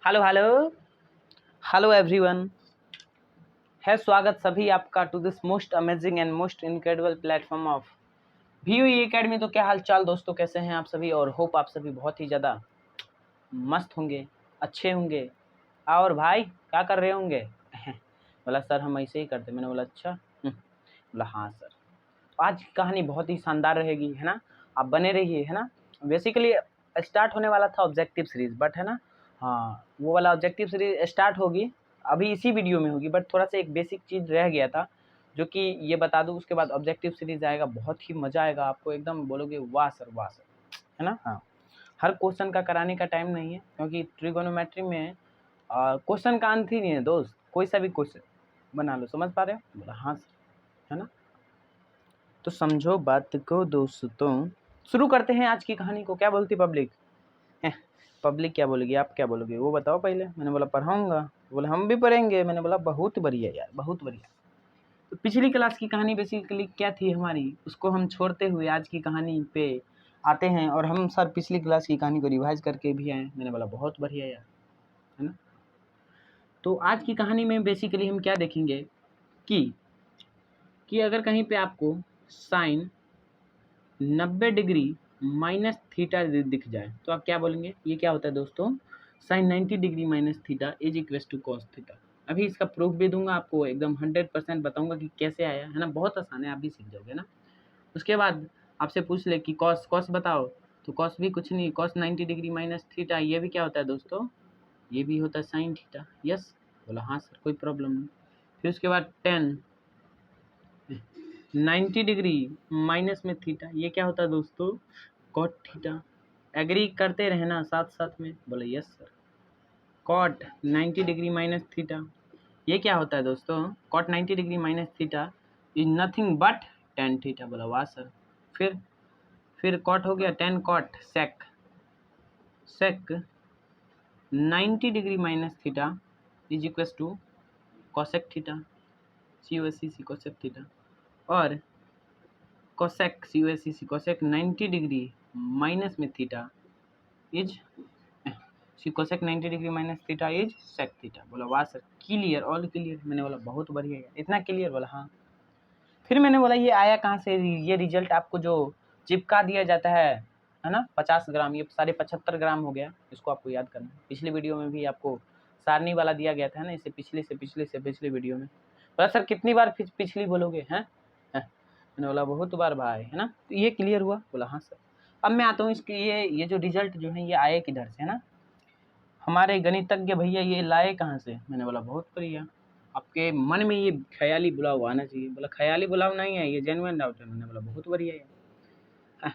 Hello hello hello everyone, है स्वागत सभी आपका to this most amazing and most incredible platform of VUE academy. तो क्या हाल चाल दोस्तों, कैसे हैं आप सभी? और होप आप सभी बहुत ही ज़्यादा मस्त होंगे, अच्छे होंगे। और भाई क्या कर रहे होंगे? बोला सर हम ऐसे ही करते। मैंने बोला अच्छा। बोला हाँ सर। आज की कहानी बहुत ही शानदार रहेगी, है ना? आप बने रहिए, है ना? बेसिकली स्टार्ट होने वाला था ऑब्जेक्टिव सीरीज, बट है ना, हाँ वो वाला ऑब्जेक्टिव सीरीज स्टार्ट होगी अभी इसी वीडियो में होगी, बट थोड़ा सा एक बेसिक चीज़ रह गया था जो कि ये बता दूं। उसके बाद ऑब्जेक्टिव सीरीज आएगा, बहुत ही मज़ा आएगा आपको, एकदम बोलोगे वाह सर वाह सर, है ना? हाँ, हर क्वेश्चन का कराने का टाइम नहीं है, क्योंकि ट्रिगोनोमेट्री में क्वेश्चन का अंत ही नहीं है दोस्त। कोई सा भी क्वेश्चन बना लो, समझ पा रहे हो? बोला हाँ सर, है ना? तो समझो बात को दोस्तों, शुरू करते हैं आज की कहानी को। क्या बोलती पब्लिक? पब्लिक क्या बोलेगी, आप क्या बोलोगे वो बताओ पहले। मैंने बोला पढ़ाऊंगा, बोले हम भी पढ़ेंगे। मैंने बोला बहुत बढ़िया यार, बहुत बढ़िया। तो पिछली क्लास की कहानी बेसिकली क्या थी हमारी, उसको हम छोड़ते हुए आज की कहानी पे आते हैं। और हम सर पिछली क्लास की कहानी को रिवाइज करके भी आए। मैंने बोला बहुत बढ़िया यार, है ना? तो आज की कहानी में बेसिकली हम क्या देखेंगे कि अगर कहीं पे आपको साइन 90 डिग्री माइनस थीटा दिख जाए तो आप क्या बोलेंगे? ये क्या होता है दोस्तों? Sine 90 degree minus theta is equal to cos theta. अभी इसका प्रूफ भी दूंगा आपको, एकदम 100% बताऊंगा कि कैसे आया, है ना? बहुत आसान है, आप भी सीख जाओगे ना। उसके बाद आपसे पूछ ले कि कॉस कॉस बताओ, तो कॉस भी कुछ नहीं, कॉस 90 डिग्री माइनस थीटा, ये भी क्या होता है दोस्तों? ये भी होता है साइन थीटा। यस, बोला हाँ सर, कोई प्रॉब्लम नहीं। फिर उसके बाद 90 डिग्री माइनस में थीटा, ये क्या होता है दोस्तों? Cot theta. एग्री करते रहना साथ साथ में। बोले yes sir. Cot 90 degree minus theta, ये क्या होता है दोस्तों? Cot 90 degree minus theta is nothing but tan theta. बोला वाह सर। फिर कॉट हो गया, tan cot sec. Sec 90 degree minus theta is equal to cosec theta, COSEC cosec theta. और cosec COSEC cosec 90 degree minus में theta is cosec 90 degree minus theta is sec theta. बोला वाह sir, clear, all clear. मैंने बोला बहुत बढ़िया यार, इतना क्लियर? बोला हाँ। फिर मैंने बोला ये आया कहाँ से? ये रिजल्ट आपको जो चिपका दिया जाता है ना, 50 ग्राम, ये साढ़े 75 ग्राम हो गया। इसको आपको याद करना है। पिछली वीडियो में भी आपको सारनी वाला दिया गया था ना, इसे पिछले वीडियो में। बोला सर कितनी बार पिछली बोलोगे हैं? मैंने बोला बहुत बार भाई, है ना? तो ये क्लियर हुआ? बोला हाँ सर। अब मैं आता हूँ इसके, ये जो रिजल्ट जो है ये आए किधर से, है ना? हमारे गणितज्ञ भैया ये लाए कहाँ से? मैंने बोला बहुत बढ़िया। आपके मन में ये ख्याली बुलाव आना चाहिए। बोला ख्याली बुलाव नहीं है, ये जेन्युइन डाउट है। मैंने बोला बहुत बढ़िया है।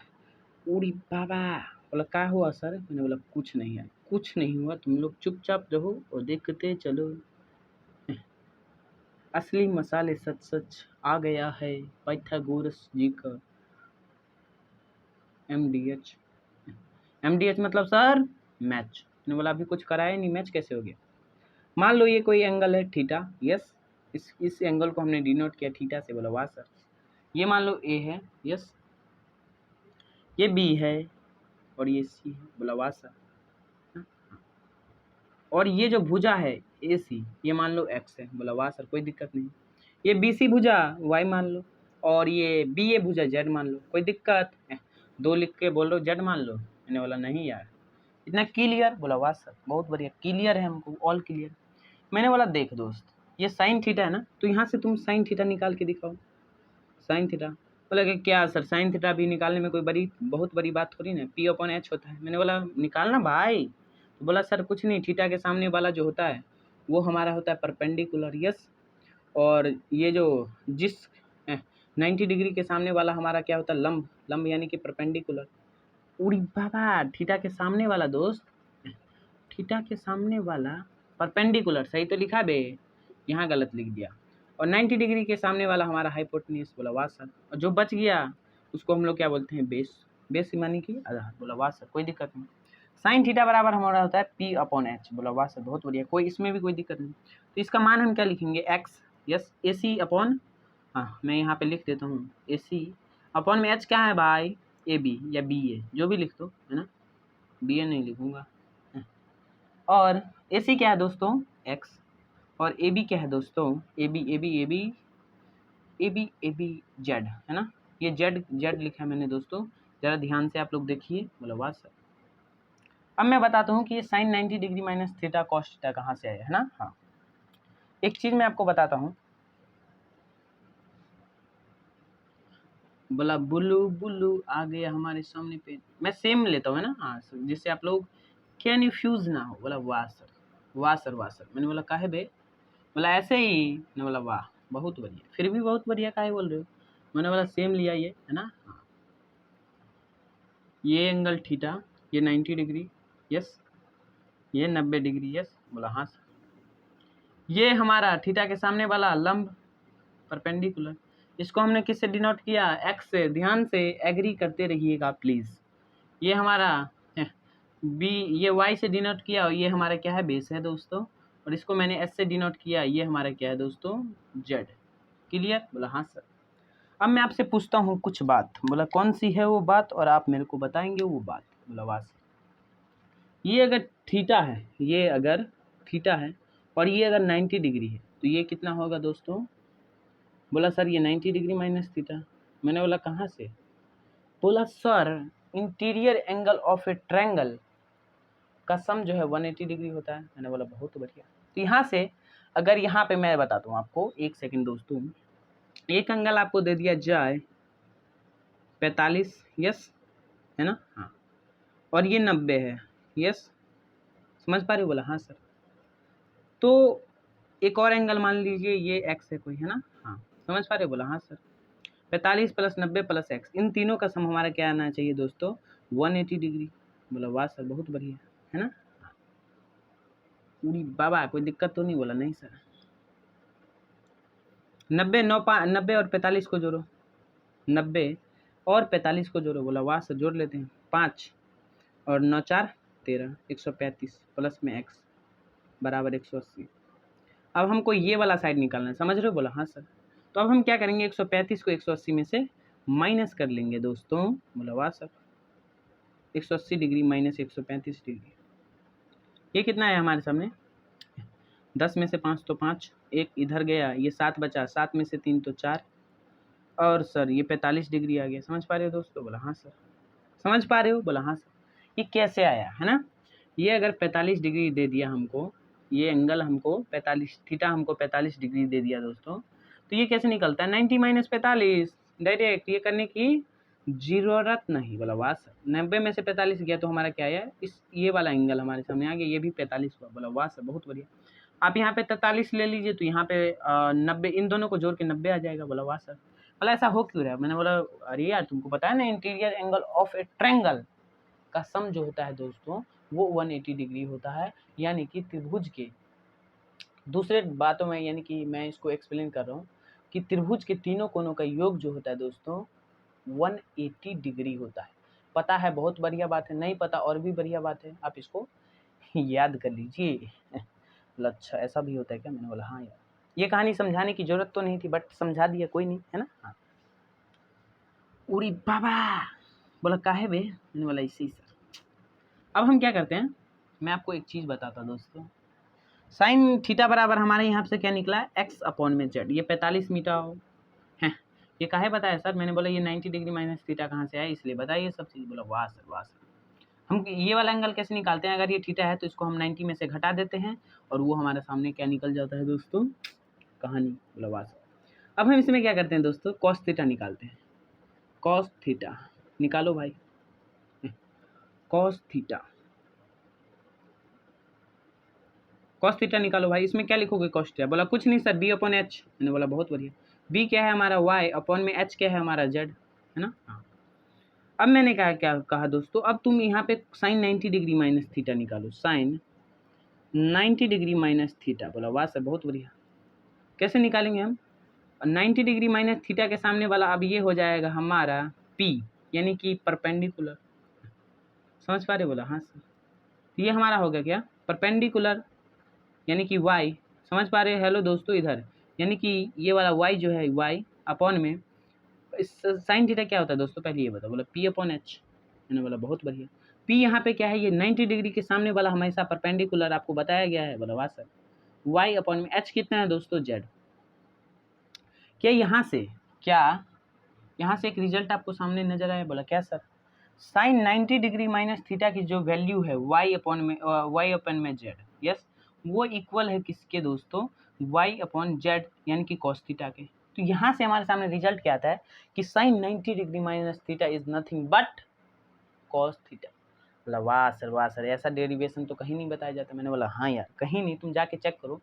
उड़ी बाबा। बोला क्या हुआ सर? मैंने बोला कुछ नहीं है, कुछ नहीं हुआ, तुम लोग चुपचाप रहो और देखते चलो। असली मसाले सच सच आ गया है पाइथागोरस जी का MDH। MDH मतलब सर मैच। मैंने बोला अभी कुछ कराया नहीं, मैच कैसे हो गया? मान लो ये कोई एंगल है थीटा। यस, इस एंगल को हमने डिनोट किया थीटा से। बोला वाह सर। ये मान लो A है। यस, ये B है और ये C है। बोला वाह सर। और ये जो भुजा है AC, ये मान लो X है। बोला वाह सर, कोई दिक्कत नहीं। ये BC भुजा Y मान लो, और ये BA भुजा Z मान लो, कोई दिक्कत? दो लिख के बोल रहे हो Z मान लो। मैंने बोला नहीं यार, इतना क्लियर? बोला वाह सर बहुत बढ़िया, क्लियर है हमको, ऑल क्लियर। मैंने बोला देख दोस्त, ये साइन थीटा है ना, तो यहाँ से तुम साइन थीटा निकाल के दिखाओ। Sine theta. बोला कि क्या सर, साइन थीटा भी निकालने में कोई बहुत बड़ी बात थोड़ी ना, P/H होता है। मैंने बोला निकालना भाई। तो बोला सर कुछ नहीं, थीटा के सामने वाला जो होता है वो हमारा होता है परपेंडिकुलर। यस, और ये जो जिस 90 डिग्री के सामने वाला हमारा क्या होता है? लंब। लंब यानी कि परपेंडिकुलर। उड़ी बाबा, थीटा के सामने वाला दोस्त, थीटा के सामने वाला परपेंडिकुलर, सही तो लिखा बे, यहाँ गलत लिख दिया। और 90 डिग्री के सामने वाला हमारा हाइपोटेन्यूज। बोला वाह सर। और जो बच गया उसको हम लोग क्या बोलते हैं? बेस। बेस मानी कि आधार। बोला वाह सर, कोई दिक्कत नहीं। साइन थीटा बराबर हमारा होता है P/H। बोला वाह सर बहुत बढ़िया, कोई इसमें भी कोई दिक्कत नहीं। तो इसका मान हम क्या लिखेंगे? x। यस, AC अपॉन, हाँ मैं यहाँ पे लिख देता हूँ AC अपॉन में H क्या है भाई? AB या BA, जो भी लिख दो, है ना? BA नहीं लिखूंगा, और AC क्या है दोस्तों x, और AB क्या है दोस्तों AB Z है ना, ये Z लिखा है मैंने दोस्तों, जरा ध्यान से आप लोग देखिए। बोला वाह सर। अब मैं बताता हूँ कि ये sine 90 degree minus theta cos theta कहाँ से आया है ना। हाँ, एक चीज मैं आपको बताता हूँ। बोला बुल्लू बुल्लू आ गया हमारे सामने पे, मैं सेम लेता हूँ है ना। हाँ, जिससे आप लोग क्या न्यूफ्यूज ना हो। बोला वाह सर वाह सर वाह सर। मैंने बोला काहे बे, बोला ऐसे ही। मैंने बोला वाह बहुत बढ़िया, फिर भी बहुत बढ़िया काहे बोल रहे हो। मैंने बोला सेम लिया ये है ना। हाँ, ये एंगल थीटा, ये 90 डिग्री यस, ये 90 डिग्री यस। बोला हाँ सर। ये हमारा थीटा के सामने वाला लंब परपेंडिकुलर, इसको हमने किससे डिनोट किया, एक्स से। ध्यान से एग्री करते रहिएगा प्लीज। ये हमारा बी, ये वाई से डिनोट किया, और ये हमारा क्या है बेस है दोस्तों, और इसको मैंने एस से डिनोट किया, ये हमारा क्या है दोस्तों जेड। क्लियर। बोला हाँ सर। अब मैं आपसे पूछता हूँ कुछ बात। बोला कौन सी है वो बात, और आप मेरे को बताएंगे वो बात। बोला वाह सर। ये अगर थीटा है, ये अगर थीटा है और ये अगर 90 डिग्री है तो ये कितना होगा दोस्तों। बोला सर ये 90 डिग्री माइनस थीटा। मैंने बोला कहाँ से। बोला sir interior angle of A triangle का सम जो है 180 डिग्री होता है। मैंने बोला बहुत बढ़िया। तो यहाँ से अगर यहाँ पे मैं बताता हूँ आपको, एक सेकंड दोस्तों, एक एंगल आपको दे दिया जाए 45 यस है ना। हाँ, और ये 90 है यस, समझ पा रहे हो। बोला हाँ सर। तो एक और एंगल मान लीजिए ये एक्स है कोई है ना। हाँ, समझ पा रहे हो। बोला हाँ सर। 45 प्लस 90 प्लस एक्स, इन तीनों का सम हमारा क्या आना चाहिए दोस्तों 180 डिग्री। बोला वाह सर बहुत बढ़िया है ना। पूरी बाबा कोई दिक्कत तो नहीं। बोला नहीं सर। 90 और 45 को जोड़ो, 90 और 45 को जोड़ो। बोला वाह सर जोड़ लेते हैं। 5 और 9 4 13, 135 प्लस में एक्स बराबर 180। अब हमको ये वाला साइड निकालना है, समझ रहे हो। बोला हाँ सर। तो अब हम क्या करेंगे, 135 को 180 में से माइनस कर लेंगे दोस्तों। बोला वाह सर। 180 डिग्री माइनस 135 डिग्री, ये कितना है हमारे सामने। 10 में से 5 तो 5, एक इधर गया, ये 7 बचा, 7 में से 3 तो 4, और सर ये 45 डिग्री आ गया। समझ पा रहे हो दोस्तों। बोला हाँ सर। समझ पा रहे हो। बोला हाँ सर। ये कैसे आया है ना, ये अगर 45 डिग्री दे दिया हमको, ये एंगल हमको 45 थीटा हमको 45 डिग्री दे दिया दोस्तों, तो ये कैसे निकलता है 90 माइनस 45 डायरेक्ट, ये करने की जरूरत नहीं। बोला वाह सर। 90 में से 45 गया तो हमारा क्या आया, इस ये वाला एंगल हमारे सामने आ गया, ये भी 45 हुआ। बोला वाह सर बहुत बढ़िया। आप यहाँ पे 43 ले लीजिए तो यहाँ पे 90, इन दोनों को जोड़ के 90 आ जाएगा। बोला वाह सर। बोला ऐसा हो क्यों रहा है। मैंने बोला अरे यार तुमको पता है ना interior angle of A triangle का सम जो होता है दोस्तों वो 180 डिग्री होता है, यानी कि त्रिभुज के, दूसरे बातों में यानी कि मैं इसको एक्सप्लेन कर रहा हूँ कि त्रिभुज के तीनों कोनों का योग जो होता है दोस्तों 180 डिग्री होता है। पता है बहुत बढ़िया बात है, नहीं पता और भी बढ़िया बात है, आप इसको याद कर लीजिए। अच्छा ऐसा भी होता है क्या। मैंने बोला हाँ यार, ये कहानी समझाने की जरूरत तो नहीं थी बट समझा दिया, कोई नहीं है ना। हाँ, उड़ी बाबा। बोला काहे बे। मैंने बोला इसी सर। अब हम क्या करते हैं, मैं आपको एक चीज़ बताता दोस्तों। साइन थीटा बराबर हमारे यहाँ से क्या निकला है एक्स अपॉन में जेड। ये 45 मीटर है, ये काहे बताया सर। मैंने बोला ये 90 डिग्री माइनस थीटा कहाँ से आया इसलिए बताइए सब चीज़। बोला वाह सर वाह सर। हम ये वाला एंगल कैसे निकालते हैं, अगर ये थीटा है तो इसको हम 90 में से घटा देते हैं और वो हमारे सामने क्या निकल जाता है दोस्तों कहानी। बोला वाह सर। अब हम इसमें क्या करते हैं दोस्तों कॉस थीटा निकालते हैं। कॉस थीटा निकालो भाई, कॉस थीटा, कॉस थीटा निकालो भाई। इसमें क्या लिखोगे कॉस थीटा। बोला कुछ नहीं सर बी अपॉन एच। मैंने बोला बहुत बढ़िया। बी क्या है हमारा वाई अपॉन में एच क्या है हमारा जेड है ना। हाँ, अब मैंने कहा क्या कहा दोस्तों, अब तुम यहाँ पे साइन 90 डिग्री माइनस थीटा निकालो, साइन 90 डिग्री माइनस थीटा। बोला वाह सर बहुत बढ़िया। कैसे निकालेंगे हम, 90 डिग्री माइनस थीटा के सामने वाला अब ये हो जाएगा हमारा P यानी कि परपेंडिकुलर। समझ पा रहे। बोला हाँ सर। ये हमारा हो गया क्या परपेंडिकुलर यानी कि y। समझ पा रहे। हेलो दोस्तों इधर, यानी कि ये वाला y जो है y अपॉन में साइन थीटा क्या होता है दोस्तों पहले ये बताओ। बोला P अपॉन एच। मैंने बोला बहुत बढ़िया। पी यहाँ पे क्या है, ये 90 डिग्री के सामने वाला हमेशा परपेंडिकुलर आपको बताया गया है। बोला वाह सर। वाई अपॉन में एच कितना है दोस्तों, जेड। क्या यहाँ से एक रिजल्ट आपको सामने नजर आया? बोला क्या sir, sine 90 degree minus theta की जो वैल्यू है वाई अपॉन में जेड, यस, वो इक्वल है किसके दोस्तों, वाई अपॉन जेड यानी कि कॉस थीटा के। तो यहाँ से हमारे सामने रिजल्ट क्या आता है कि sine 90 degree minus theta is nothing but cos theta. बोला वाह सर, ऐसा डेरिवेशन तो कहीं नहीं बताया जाता। मैंने बोला हाँ यार, कहीं नहीं, तुम जाके चेक करो,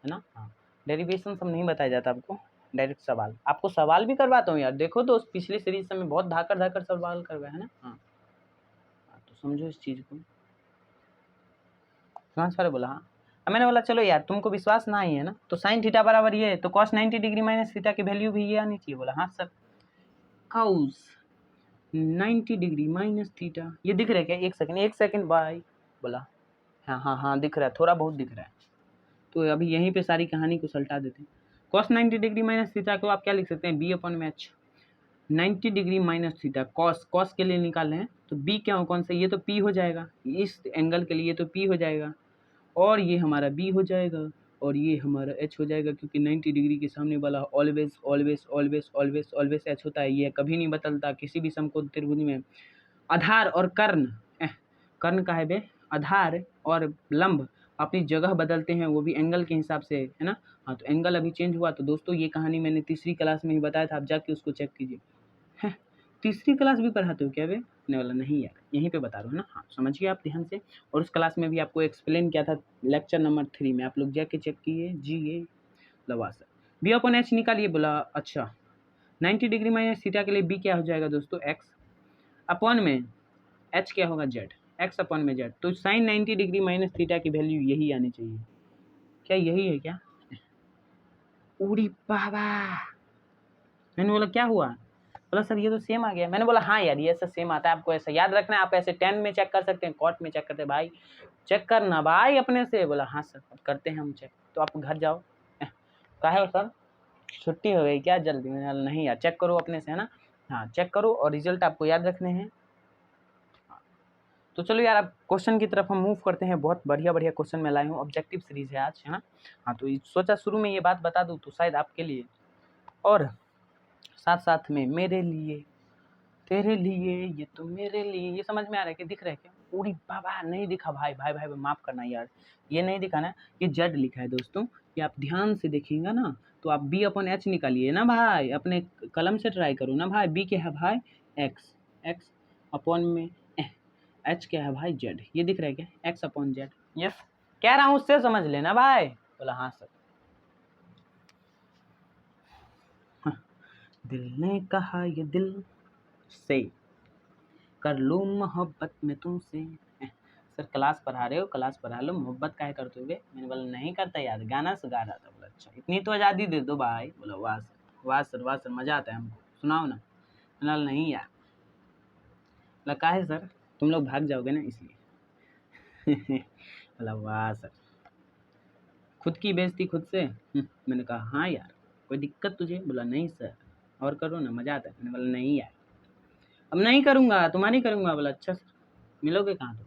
है ना। हाँ, डेरिवेशन सब नहीं बताया जाता आपको, डायरेक्ट सवाल। आपको सवाल भी करवाता हूँ यार, देखो दोस्त, पिछली सीरीज से मैं बहुत धाकर सवाल करवाया है ना। हाँ, तो समझो इस चीज को। ट्रांसफर बोला हाँ। अब मैंने बोला चलो यार, तुमको विश्वास ना ही है ना, तो साइन थीटा बराबर ये है, तो कॉस 90 डिग्री माइनस थीटा की वैल्यू भी ये आनी चाहिए। बोला हाँ sir. Cos 90 degree minus theta, ये दिख रहा है क्या? एक सेकंड भाई। बोला हाँ दिख रहा है, थोड़ा बहुत दिख रहा है। तो अभी यहीं पे सारी कहानी को सल्टा देते हैं। कॉस 90 डिग्री माइनस थीटा को आप क्या लिख सकते हैं, बी अपॉन में H. 90 degree minus theta cos के लिए निकाल रहे हैं, तो बी क्या कौन सा, ये तो पी हो जाएगा, इस एंगल के लिए तो पी हो जाएगा, और ये हमारा बी हो जाएगा, और ये हमारा एच हो जाएगा, क्योंकि 90 डिग्री के सामने वाला always always always always always H होता है। ये कभी नहीं बदलता किसी भी समकोण त्रिभुज में। आधार और कर्ण, कर्ण का है बे, आधार और लंब अपनी जगह बदलते हैं, वो भी एंगल के हिसाब से, है ना। हाँ, तो एंगल अभी चेंज हुआ। तो दोस्तों ये कहानी मैंने तीसरी क्लास में ही बताया था, आप जाके उसको चेक कीजिए। है, तीसरी क्लास भी पढ़ाते हो क्या बे? नहीं वाला नहीं यार, यहीं पे बता रहा हूँ ना। हाँ, समझिए आप ध्यान से। और उस क्लास में भी आपको एक्सप्लेन किया था, लेक्चर नंबर 3 में, आप लोग जाके चेक किए जी। लवा सर, बी अपॉन एच निकालिए। बोला अच्छा, 90 डिग्री माइनस थीटा के लिए बी क्या हो जाएगा दोस्तों, एक्स अपॉन में एच क्या होगा, जेड, एक्स अपॉन में जेड। तो साइन 90 डिग्री माइनस थीटा की वैल्यू यही आनी चाहिए। क्या यही है क्या? उड़ी बाबा, मैंने बोला क्या हुआ? बोला सर ये तो सेम आ गया। मैंने बोला हाँ यार, ये ऐसा सेम आता है, आपको ऐसा याद रखना है। आप ऐसे 10 में चेक कर सकते हैं, कॉट में चेक करते हैं भाई, चेक करना भाई अपने से। बोला हाँ सर, करते हैं हम चेक। तो आप घर जाओ। कहा है सर छुट्टी हो गई क्या जल्दी? मैंने बोला नहीं यार, चेक करो अपने से, है ना। हाँ, चेक करो और रिजल्ट आपको याद रखने हैं। तो चलो यार, अब क्वेश्चन की तरफ हम मूव करते हैं। बहुत बढ़िया क्वेश्चन मैं लाया हूँ, ऑब्जेक्टिव सीरीज है आज, है ना। हाँ, तो सोचा शुरू में ये बात बता दूँ तो शायद आपके लिए और साथ साथ में मेरे लिए, तेरे लिए, ये तो मेरे लिए, ये समझ में आ रहा है कि दिख रहा है क्या? पूरी बाबा नहीं दिखा भाई, माफ करना यार, ये नहीं दिखा ना, ये जेड लिखा है दोस्तों। ये आप ध्यान से देखिएगा ना, तो आप बी अपॉन एच निकालिए ना भाई, अपने कलम से ट्राई करो ना भाई। बी क्या है भाई, एक्स अपॉन में एच क्या है भाई, जेड। ये दिख रहा है क्या, एक्स अपॉन जेड। यस, कह रहा हूँ उससे समझ लेना भाई। बोला हाँ सर। दिल ने कहा ये दिल से कर लूँ मोहब्बत में तुमसे। सर क्लास पढ़ा रहे हो, क्लास पढ़ा लो, मोहब्बत काहे करते हो? मैंने बोला नहीं करता यार, गाना से गा रहा था। बोला अच्छा, इतनी तो आज़ादी दे दो भाई। बोला वाह सर मज़ा आता है हमको, सुनाओ ना। मैंने बोला नहीं यार। बोला काहे सर, तुम लोग भाग जाओगे ना इसलिए। बोला वाह सर, खुद की बेइज्जती खुद से। मैंने कहा हाँ यार, कोई दिक्कत तुझे? बोला नहीं सर, और करो ना, मज़ा आता है। मैंने बोला नहीं यार, अब नहीं करूँगा, तुम्हारी करूँगा। बोला अच्छा सर, मिलोगे कहाँ तुम?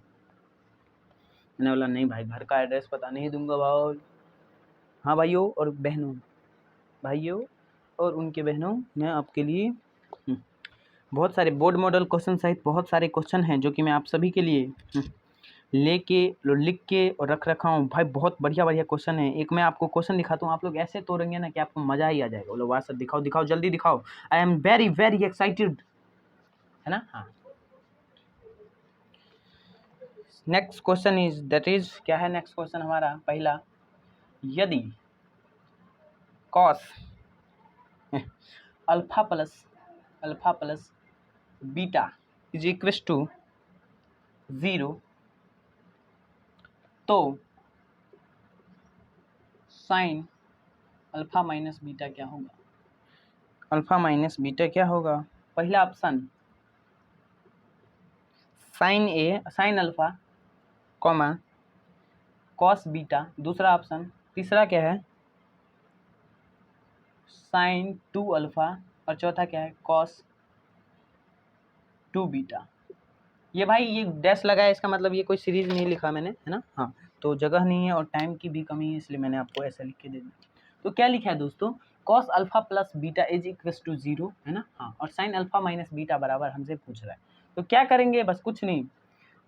मैंने बोला नहीं भाई, घर का एड्रेस पता नहीं दूंगा भाई। हाँ भाइयों और बहनों, भाइयों और उनके बहनों, मैं आपके लिए बहुत सारे बोर्ड मॉडल क्वेश्चन सहित बहुत सारे क्वेश्चन हैं जो कि मैं आप सभी के लिए लेके लिख के और रख रखा हूँ भाई। बहुत बढ़िया क्वेश्चन है। एक मैं आपको क्वेश्चन दिखाता हूँ, आप लोग ऐसे तोड़ेंगे ना कि आपको मज़ा ही आ जाएगा। बोलो वाह सर, दिखाओ जल्दी दिखाओ, आई एम वेरी एक्साइटेड, है ना। हाँ, next question is that is, क्या है नेक्स्ट क्वेश्चन हमारा पहला, यदि cos alpha plus beta is equal to 0, तो साइन अल्फा माइनस बीटा क्या होगा? अल्फा माइनस बीटा क्या होगा? पहला option sine alpha comma cos beta, दूसरा ऑप्शन, तीसरा क्या है साइन 2 अल्फा, और चौथा क्या है कॉस 2 बीटा। ये भाई ये डैश लगा है, इसका मतलब ये कोई सीरीज नहीं लिखा मैंने, है ना। हाँ, तो जगह नहीं है और टाइम की भी कमी है, इसलिए मैंने आपको ऐसा लिख के दे दिया। तो क्या लिखा है दोस्तों, cos alpha plus beta is equal to 0, है ना। हाँ, और साइन अल्फा माइनस बीटा बराबर हमसे पूछ रहा है। तो क्या करेंगे, बस कुछ नहीं,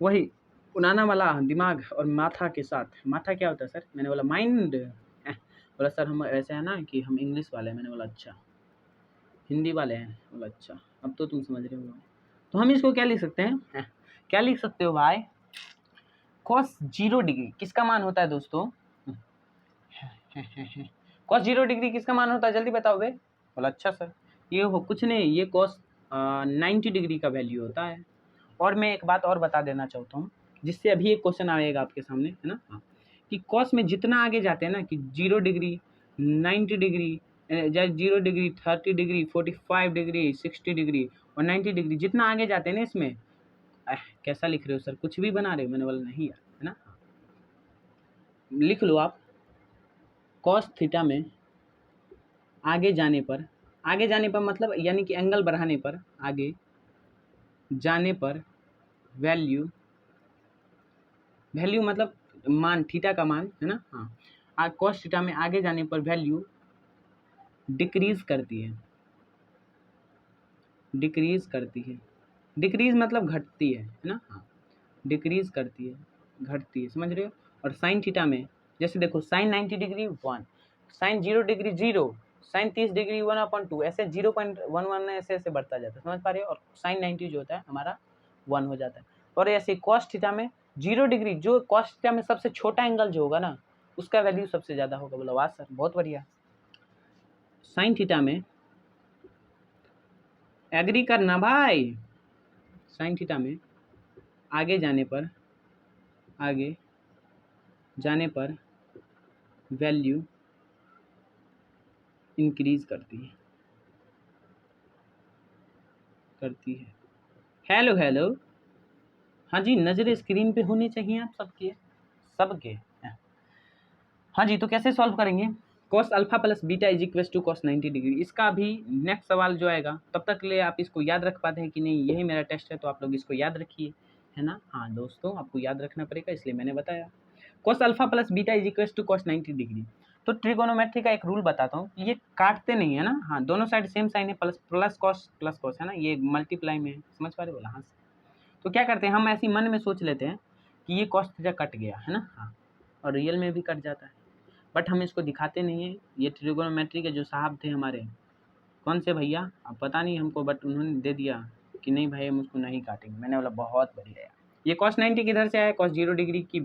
वही उड़ाना वाला दिमाग और माथा के साथ। माथा क्या होता है सर, मैंने बोला माइंड। बोला सर हम ऐसे है ना कि हम इंग्लिश वाले हैं। मैंने बोला अच्छा, हिंदी वाले हैं। बोला अच्छा, अब तो तुम समझ रहे हो। तो हम इसको क्या लिख सकते हैं, क्या लिख सकते हो भाई, कॉस 0 डिग्री किसका मान होता है दोस्तों, कॉस 0 डिग्री किसका मान होता है, जल्दी बताओ बे। बोला अच्छा सर, ये हो कुछ नहीं, ये कॉस 90 डिग्री का वैल्यू होता है। और मैं एक बात और बता देना चाहता हूँ, जिससे अभी एक क्वेश्चन आएगा आपके सामने, है ना। हाँ, कि कॉस में जितना आगे जाते हैं ना, कि 0 degree, 90 degree, 0 degree, 30 degree, 45 degree, 60 degree और 90 डिग्री, जितना आगे जाते हैं ना इसमें, कैसा लिख रहे हो सर, कुछ भी बना रहे हो। मैंने बोला नहीं यार, है ना। लिख लो आप, कॉस थीटा में आगे जाने पर मतलब यानी कि एंगल बढ़ाने पर, आगे जाने पर वैल्यू मतलब मान, थीटा का मान, है ना। हाँ, कॉस थीटा में आगे जाने पर वैल्यू डिक्रीज करती है, डिक्रीज मतलब घटती है ना। हाँ, डिक्रीज करती है, घटती है, समझ रहे हो। और साइन थीटा में जैसे देखो, sine 90 degree 1, sine 0 degree 0, sine 30 degree 1/2, ऐसे 0.11 ऐसे ऐसे बढ़ता जाता है, समझ पा रहे हो। और साइन 90 जो होता है हमारा 1 हो जाता है। और ऐसे कॉस थीटा में 0 डिग्री, जो कॉस थीटा में सबसे छोटा एंगल जो होगा ना, उसका वैल्यू सबसे ज़्यादा होगा। बोला वाह सर, बहुत बढ़िया। साइन थीटा में एग्री करना भाई, साइन थीटा में आगे जाने पर वैल्यू इंक्रीज करती है। हेलो, हाँ जी, नज़रें स्क्रीन पे होनी चाहिए आप सबके। हाँ जी, तो कैसे सॉल्व करेंगे, cos alpha plus beta is equal to cos 90 degree. इसका भी नेक्स्ट सवाल जो आएगा, तब तक ले आप इसको याद रख पाते हैं कि नहीं, यही मेरा टेस्ट है, तो आप लोग इसको याद रखिए, है ना। हाँ दोस्तों, आपको याद रखना पड़ेगा, इसलिए मैंने बताया। Cos alpha plus beta is equal to cos 90 degree. तो ट्रिगोनोमेट्री का एक रूल बताता हूँ, ये काटते नहीं है ना। हाँ, दोनों साइड सेम साइन है, प्लस कॉस है ना, ये मल्टीप्लाई में, समझ पा रहे, बोला हाँ। तो क्या करते हैं, हम ऐसी मन में सोच लेते हैं कि ये कॉस थीटा कट गया, है ना। हाँ, और रियल में भी कट जाता है, बट हम इसको दिखाते नहीं हैं। ये ट्रिगोनोमेट्री के जो साहब थे हमारे, कौन से भैया, अब पता नहीं हमको, बट उन्होंने दे दिया कि नहीं भाई हम उसको नहीं काटेंगे। मैंने बोला बहुत बढ़िया यार। ये कॉस 90 किधर से आया, कॉस 0 डिग्री की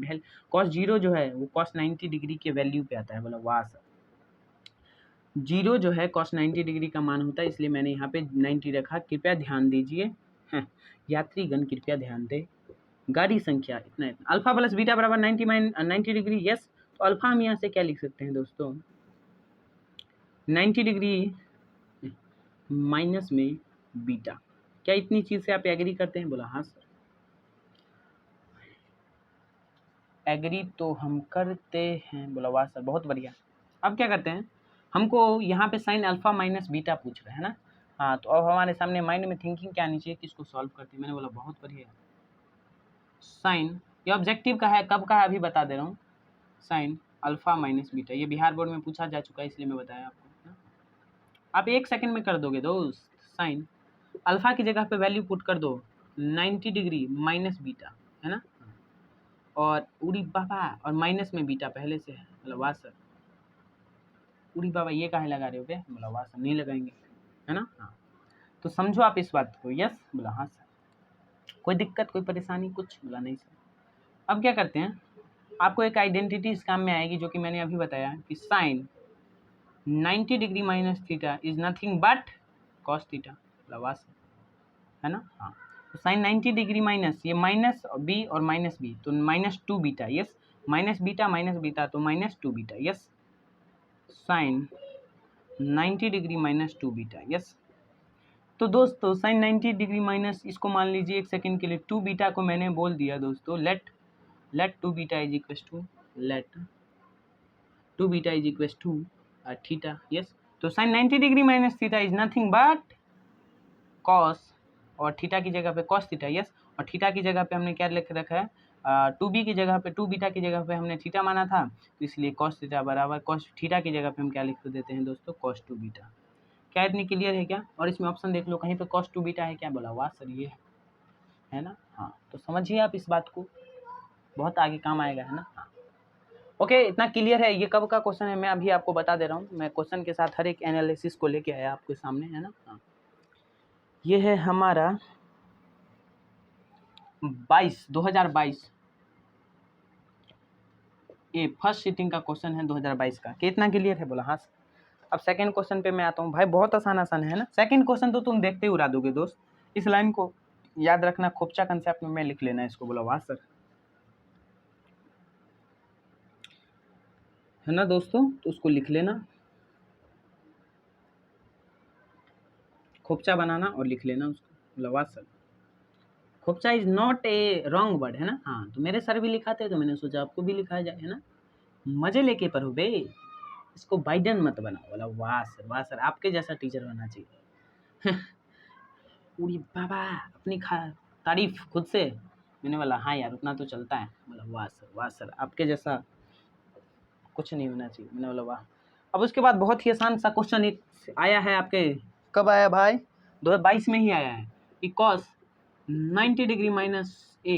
कॉस 0 जो है वो कॉस 90 डिग्री के वैल्यू पे आता है। बोला वाह सर, 0 जो है कॉस 90 डिग्री का मान होता है, इसलिए मैंने यहाँ पे 90 रखा। कृपया ध्यान दीजिए, यात्रीगण कृपया ध्यान दे। गाड़ी संख्या इतना अल्फा प्लस बीटा बराबर 90 डिग्री, यस। तो अल्फा हम यहाँ से क्या लिख सकते हैं दोस्तों, 90 डिग्री माइनस में बीटा। क्या इतनी चीज़ से आप एग्री करते हैं, बोला हाँ सर, एग्री तो हम करते हैं। बोला वाह सर, बहुत बढ़िया। अब क्या करते हैं, हमको यहाँ पे साइन अल्फा माइनस बीटा पूछ रहे हैं ना। हाँ, तो अब हमारे सामने माइंड में थिंकिंग क्या आनी चाहिए कि इसको सॉल्व करते हैं। मैंने बोला बहुत बढ़िया। साइन, ये ऑब्जेक्टिव का है, कब का है अभी बता दे रहा हूँ। साइन अल्फा माइनस बीटा, ये बिहार बोर्ड में पूछा जा चुका है, इसलिए मैं बताया आपको। आप 1 सेकंड में कर दोगे दोस्त। साइन अल्फा की जगह पे वैल्यू पुट कर दो 90 डिग्री माइनस बीटा, है ना। और उड़ी बाबा, और माइनस में बीटा पहले से है। बोला वाह सर, उड़ी बाबा ये काहे लगा रहे हो बे। बोला वाह सर, नहीं लगाएंगे, है ना। हाँ, तो समझो आप इस बात को, यस। बोला हाँ सर, कोई दिक्कत, कोई परेशानी कुछ। बोला नहीं सर। अब क्या करते हैं, आपको एक आइडेंटिटी इस काम में आएगी, जो कि मैंने अभी बताया कि sine 90 degree minus theta is nothing but cos theta. बोला सर, है ना। हाँ, तो साइन 90 डिग्री माइनस, ये माइनस बी और माइनस बी, तो -2 बीटा, यस। माइनस बीटा तो -2 beta, yes. Sine 90 degree -2 beta, yes. तो दोस्तों साइन 90 डिग्री माइनस, इसको मान लीजिए 1 सेकंड के लिए 2 बीटा को मैंने बोल दिया दोस्तों, let 2 beta is equal to, let 2 beta is equal to theta, yes. तो sine 90 degree minus theta is nothing but cos, और थीटा की जगह पे कॉस थीटा, यस। और थीटा की जगह पे हमने क्या लिख रखा है, 2b की जगह पे 2 बीटा की जगह पे हमने थीटा माना था, तो इसलिए कॉस थीटा बराबर कॉस थीटा की जगह पे हम क्या लिख देते हैं दोस्तों, कॉस 2 बीटा। क्या इतनी क्लियर है क्या? और इसमें ऑप्शन देख लो कहीं पे कॉस 2 बीटा है क्या? बोला वाह सर ये है ना। हाँ तो समझिए आप इस बात को, बहुत आगे काम आएगा, है ना। हाँ ओके, इतना क्लियर है। ये कब का क्वेश्चन है मैं अभी आपको बता दे रहा हूँ, मैं क्वेश्चन के साथ हर एक एनालिसिस को लेके आया आपके सामने, है ना। हाँ ये है हमारा 2022 ये फर्स्ट सीटिंग का क्वेश्चन है 2022 का। कितना क्लियर है? बोला हाँ। अब सेकंड क्वेश्चन पे मैं आता हूँ। भाई बहुत आसान आसान है ना। सेकंड क्वेश्चन तो तुम देखते ही उड़ा दोगे दोस्त, इस लाइन को याद रखना, खोपचा कंसेप्ट में लिख लेना इसको। बोला वाह सर, है ना दोस्तों, तो उसको लिख लेना, खोपचा बनाना और लिख लेना उसको। बोला वाह सर, खोपचा is not a wrong word, है ना। हाँ तो मेरे सर भी लिखाते तो मैंने सोचा आपको भी लिखा जाए, है ना। मजे लेके पढ़ो बे, इसको बाइडन मत बनाओ। बोला वाह सर आपके जैसा टीचर बनना चाहिए। पूरी बाबा अपनी तारीफ खुद से। मैंने बोला हाँ यार उतना तो चलता है। बोला वाह सर आपके जैसा कुछ नहीं होना चाहिए। मैंने बोला वाह। अब उसके बाद बहुत ही आसान सा क्वेश्चन एक आया है आपके, कब आया भाई? 2022 में ही आया है कि cos 90 degree minus A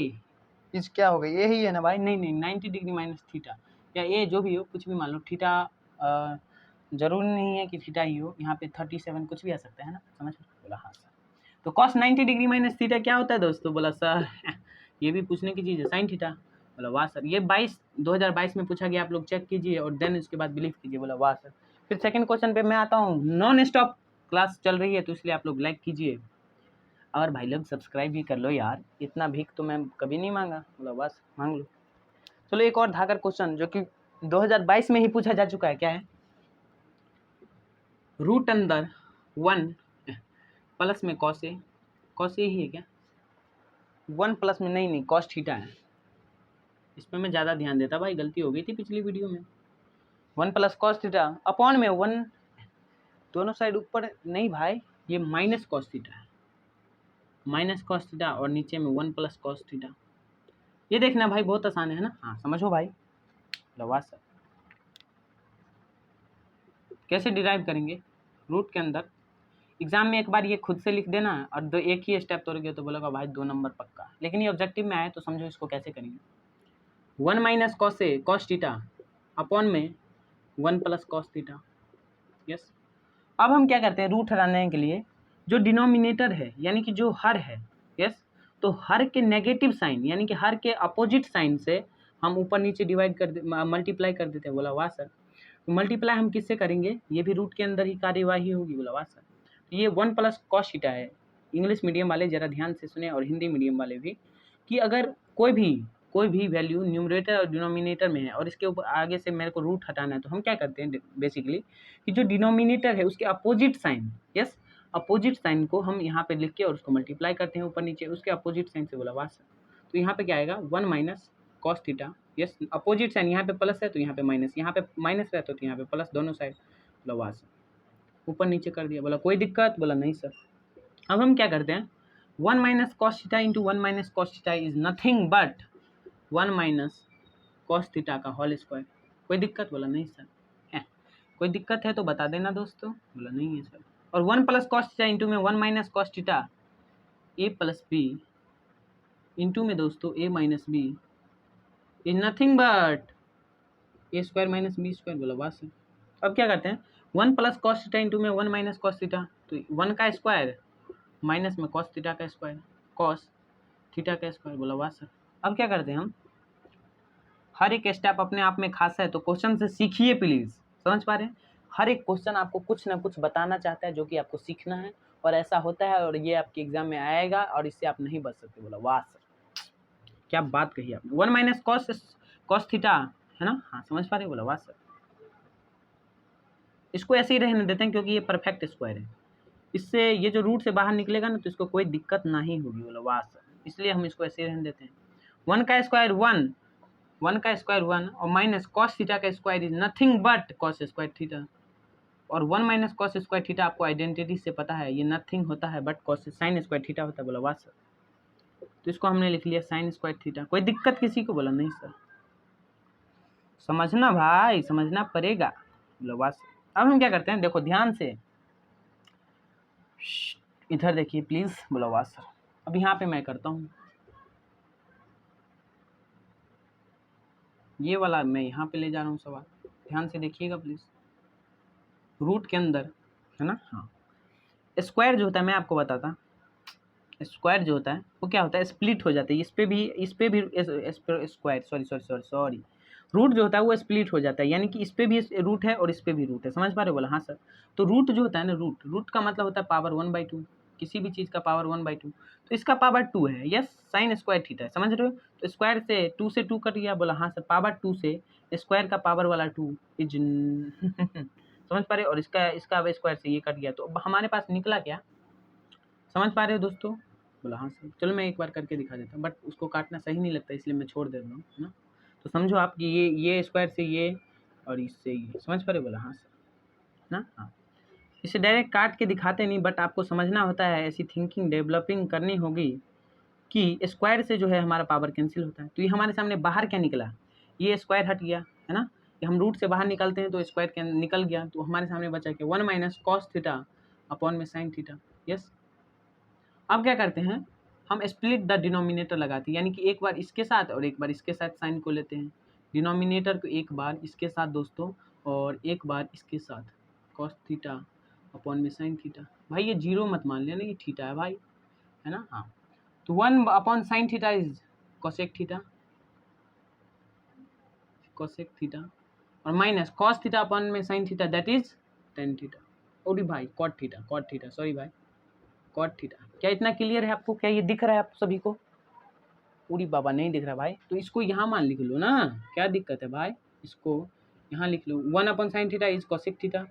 is क्या होगा, ये ही है ना भाई? नहीं 90 डिग्री माइनस थीटा, या ए जो भी हो, कुछ भी मान लो। थीटा जरूरी नहीं है कि थीटा ही हो, यहाँ पे 37 कुछ भी आ सकता है ना, समझ। बोला हाँ सर। तो कॉस 90 डिग्री माइनस थीटा क्या होता है दोस्तों? बोला सर ये भी पूछने की चीज़ है, साइन थीटा। बोला वाह सर, ये 2022 में पूछा गया, आप लोग चेक कीजिए और देन उसके बाद बिलीव कीजिए। बोला वाह सर। फिर सेकंड क्वेश्चन पे मैं आता हूँ। नॉन स्टॉप क्लास चल रही है तो इसलिए आप लोग लाइक कीजिए और भाई लोग सब्सक्राइब भी कर लो यार, इतना भीख तो मैं कभी नहीं मांगा। बोला बस मांग लो। चलो एक और धाकर क्वेश्चन जो कि 2022 में ही पूछा जा चुका है। क्या है? रूट अंदर 1 प्लस में कॉस ए ही है क्या? 1 प्लस में नहीं कॉस थीटा है। इसमें मैं ज़्यादा ध्यान देता भाई, गलती हो गई थी पिछली वीडियो में। 1 प्लस कॉस थीटा अपॉन में 1, दोनों साइड ऊपर नहीं भाई, ये माइनस कॉस थीटा है, माइनस कॉस थीटा और नीचे में 1 प्लस कॉस थीटा। ये देखना भाई बहुत आसान है ना। हाँ समझो भाई। लवा सर कैसे डिराइव करेंगे? रूट के अंदर एग्जाम में एक बार ये खुद से लिख देना और दो एक ही स्टेप तोड़ गया तो बोलेगा भाई 2 नंबर पक्का। लेकिन ये ऑब्जेक्टिव में आए तो समझो इसको कैसे करेंगे। 1 minus cos A cos theta upon में 1 प्लस कॉस थीटा। यस। अब हम क्या करते हैं रूट हटाने के लिए, जो डिनोमिनेटर है यानी कि जो हर है, यस, तो हर के नेगेटिव साइन यानी कि हर के अपोजिट साइन से हम ऊपर नीचे डिवाइड कर मल्टीप्लाई कर देते हैं। बोला वाह सर। तो मल्टीप्लाई हम किससे करेंगे? ये भी रूट के अंदर ही कार्यवाही होगी। बोला वाह सर। तो ये 1 प्लस कॉस थीटा है। इंग्लिश मीडियम वाले ज़रा ध्यान से सुने और हिंदी मीडियम वाले भी, कि अगर कोई भी वैल्यू न्यूमरेटर और डिनोमिनेटर में है और इसके ऊपर आगे से मेरे को रूट हटाना है, तो हम क्या करते हैं बेसिकली कि जो डिनोमिनेटर है उसके opposite sign, yes, opposite sign को हम यहाँ पे लिख के और उसको मल्टीप्लाई करते हैं ऊपर नीचे उसके अपोजिट साइन से। बोला वाह सर। तो यहाँ पे क्या आएगा? 1 minus cos theta, yes, opposite sign यहाँ पे प्लस है तो यहाँ पे माइनस, यहाँ पे माइनस रहता तो यहाँ पे प्लस, दोनों साइड। बोला वाह सर, ऊपर नीचे कर दिया। बोला कोई दिक्कत? बोला नहीं सर। अब हम क्या करते हैं, 1 minus cos theta into 1 minus cos theta is nothing but 1 minus cos theta का होल स्क्वायर। कोई दिक्कत? बोला नहीं सर। है कोई दिक्कत है तो बता देना दोस्तों। बोला नहीं है सर। और 1 प्लस कॉस थीटा इंटू में 1 minus cos theta a plus b into में दोस्तों a minus b is nothing but a square minus b square. बोला वाह सर। अब क्या करते हैं, 1 प्लस कॉस थीटा इंटू में 1 माइनस कॉस थीटा, तो 1 का स्क्वायर माइनस में कॉस थीटा का स्क्वायर, कॉस थीटा का स्क्वायर। बोला वाह सर। अब क्या करते हैं हम, हर एक स्टेप अपने आप में खास है तो क्वेश्चन से सीखिए प्लीज। समझ पा रहे हैं? हर एक क्वेश्चन आपको कुछ ना कुछ बताना चाहता है जो कि आपको सीखना है, और ऐसा होता है और ये आपके एग्जाम में आएगा और इससे आप नहीं बच सकते। बोला वाह सर, क्या बात कही आपने। 1 माइनस कॉस थीटा है ना। हाँ समझ पा रहे? बोला वाह सर। इसको ऐसे ही रहने देते हैं क्योंकि ये परफेक्ट स्क्वायर है, इससे ये जो रूट से बाहर निकलेगा ना तो इसको कोई दिक्कत नहीं होगी। बोला वाह सर, इसलिए हम इसको ऐसे ही रहने देते हैं। 1 का स्क्वायर 1, 1 का स्क्वायर 1 और माइनस कॉस थीटा का square is nothing but cos square theta, और 1 माइनस कॉस स्क्वायर थीटा आपको आइडेंटिटी से पता है ये नथिंग होता है but cos sine square theta होता है। बोला वाह सर। तो इसको हमने लिख लिया साइन स्क्वायर थीटा। कोई दिक्कत किसी को? बोला नहीं सर। समझना भाई, समझना पड़ेगा। बोला वाह सर। अब हम क्या करते हैं, देखो ध्यान से, इधर देखिए प्लीज। बोला वाह सर। अब यहाँ पे मैं करता हूँ ये वाला, मैं यहाँ पे ले जा रहा हूँ सवाल, ध्यान से देखिएगा प्लीज। रूट के अंदर है ना, हाँ, स्क्वायर जो होता है मैं आपको बताता, स्क्वायर जो होता है वो क्या होता है, स्प्लिट हो जाता है। इस पे भी स्क्वायर, सॉरी, रूट जो होता है वो स्प्लिट हो जाता है, यानी कि इस पे भी रूट है और इस पे भी रूट है। समझ पा रहे हो? बोला हाँ सर। तो रूट जो होता है ना, रूट का मतलब होता है पावर 1/2, किसी भी चीज़ का पावर 1/2। तो इसका पावर 2 है, यस, साइन स्क्वायर थीटा है। समझ रहे हो? तो स्क्वायर से 2 से 2 कट गया। बोला हाँ सर, पावर 2 से स्क्वायर का पावर वाला 2 इज समझ पा रहे हो? और इसका इसका स्क्वायर से ये कट गया, तो अब हमारे पास निकला क्या? समझ पा रहे हो दोस्तों? बोला हाँ सर। चलो मैं एक बार करके दिखा देता हूँ, बट उसको काटना सही नहीं लगता, इसलिए मैं छोड़ दे रहा हूँ, है ना। तो समझो आप कि ये स्क्वायर से ये और इससे ये, समझ पा रहे हो? बोला हाँ सर, ना, हाँ। इसे डायरेक्ट काट के दिखाते नहीं, बट आपको समझना होता है, ऐसी थिंकिंग डेवलपिंग करनी होगी कि स्क्वायर से जो है हमारा पावर कैंसिल होता है। तो ये हमारे सामने बाहर क्या निकला, ये स्क्वायर हट गया, है ना। कि हम रूट से बाहर निकलते हैं तो स्क्वायर निकल गया, तो हमारे सामने बचा क्या, 1 माइनस कॉस थीटा अपॉन में साइन थीटा। यस। अब क्या करते हैं, हम स्प्लिट द डिनोमिनेटर लगाते हैं, यानी कि एक बार इसके साथ और एक बार इसके साथ साइन को लेते हैं। डिनोमिनेटर को एक बार इसके साथ दोस्तों और एक बार इसके साथ, कॉस थीटा अपॉन में साइन थीटा। भाई ये जीरो मत मान लेना, ये थीटा है भाई, है ना, हाँ। तो 1 upon sine theta is cosec theta, cosec theta, और माइनस कॉस थीटा अपॉन में sine theta, that is tan theta. ओडी भाई कॉट थीटा, सॉरी भाई, कॉट थीटा। क्या इतना क्लियर है आपको? क्या ये दिख रहा है आप सभी को? पूरी बाबा नहीं दिख रहा भाई, तो इसको यहाँ मान लिख लो ना, क्या दिक्कत है भाई, इसको यहाँ लिख लो। 1 upon sine theta is cosec theta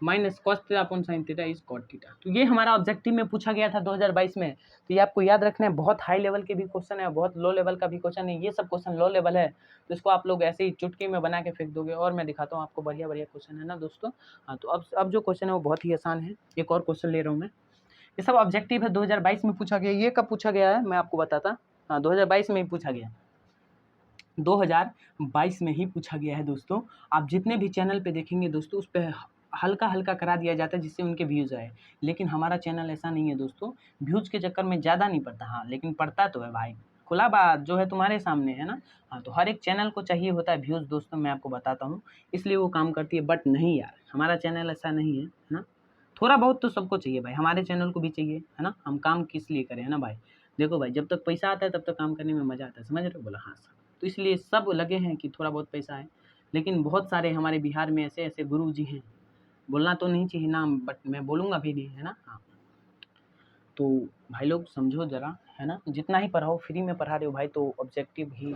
minus cos theta upon sine theta is cot theta. तो ये हमारा ऑब्जेक्टिव में पूछा गया था 2022 में। तो ये आपको याद रखना है, बहुत हाई लेवल के भी क्वेश्चन है, बहुत लो लेवल का भी क्वेश्चन है। ये सब क्वेश्चन लो लेवल है, तो इसको आप लोग ऐसे ही चुटकी में बना के फेंक दोगे। और मैं दिखाता हूँ आपको बढ़िया बढ़िया क्वेश्चन है ना दोस्तों। हाँ, तो अब जो क्वेश्चन है वो बहुत ही आसान है। एक और क्वेश्चन ले रहा हूँ मैं, ये सब ऑब्जेक्टिव है, 2022 में पूछा गया। ये कब पूछा गया है मैं आपको बताता। हाँ, 2022 में ही पूछा गया, 2022 में ही पूछा गया है दोस्तों। आप जितने भी चैनल पे देखेंगे दोस्तों, उस पर हल्का हल्का करा दिया जाता है जिससे उनके व्यूज़ आए, लेकिन हमारा चैनल ऐसा नहीं है दोस्तों। व्यूज़ के चक्कर में ज़्यादा नहीं पड़ता, हाँ, लेकिन पड़ता तो है भाई, खुला बात जो है तुम्हारे सामने है ना। हाँ, तो हर एक चैनल को चाहिए होता है व्यूज़ दोस्तों, मैं आपको बताता हूँ, इसलिए वो काम करती है। बट नहीं यार, हमारा चैनल ऐसा नहीं है ना। थोड़ा बहुत तो सबको चाहिए भाई, हमारे चैनल को भी चाहिए, है ना। हम काम किस लिए करें, है ना भाई। देखो भाई, जब तक पैसा आता है तब तक काम करने में मज़ा आता है, समझ रहे हो? बोला हाँ सर। तो इसलिए सब लगे हैं कि थोड़ा बहुत पैसा है, लेकिन बहुत सारे हमारे बिहार में ऐसे ऐसे गुरु जी हैं, बोलना तो नहीं चाहिए नाम, बट मैं बोलूँगा भी नहीं, है ना, हाँ। तो भाई लोग समझो ज़रा, है ना, जितना ही पढ़ाओ, फ्री में पढ़ा रहे हो भाई, तो ऑब्जेक्टिव ही